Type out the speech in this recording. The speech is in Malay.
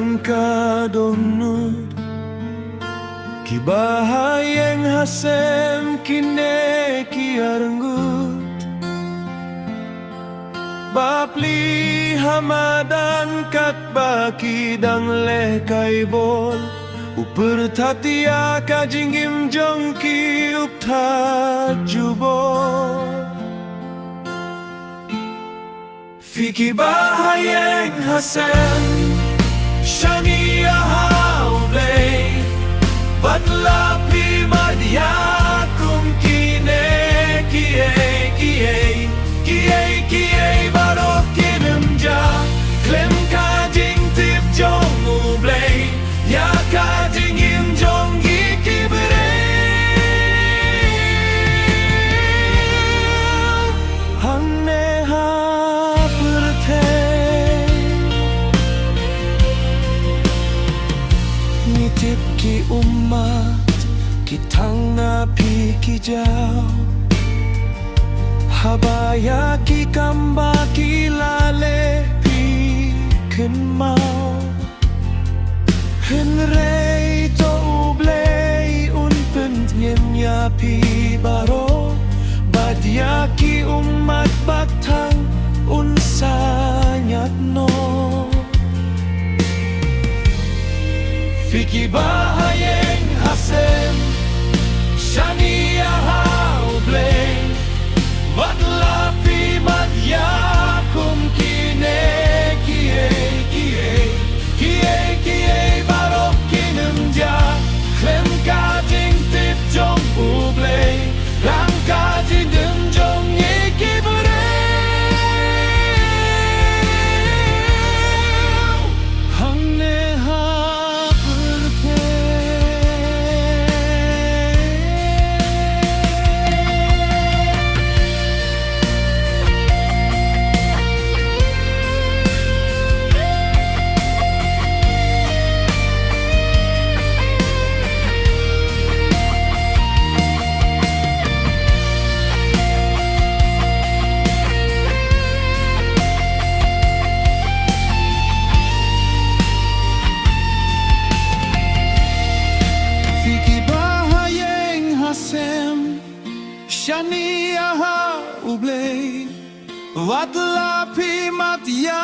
Klem kadonut Kibahayeng hasem kine kiarngut Bapli hamadan kat baki dang leh kaibol Uper tatia kajingim jongki upta jubol Fiki bahayeng hasem Shani ahaublay Batla pi madyakum kine kie barok kinumja Klem kajing tip jong ublay Ya kajing im jong ikibre Hang neha perte Nitip ki umat Kitang napi kijau Habaya ki kamba ki lale pi kun mau Henrei to ublei un pentiem ya pi baro Badia ki umat baktang un sanyat no Fiki bahayeng hasem Shani ahaublay Batla pi madyakum kine kie barok kinumja Klem kajing tip jong ublay Lang kajing dem jong ikibre Hang neha Shani aha ublay Vatla pi matya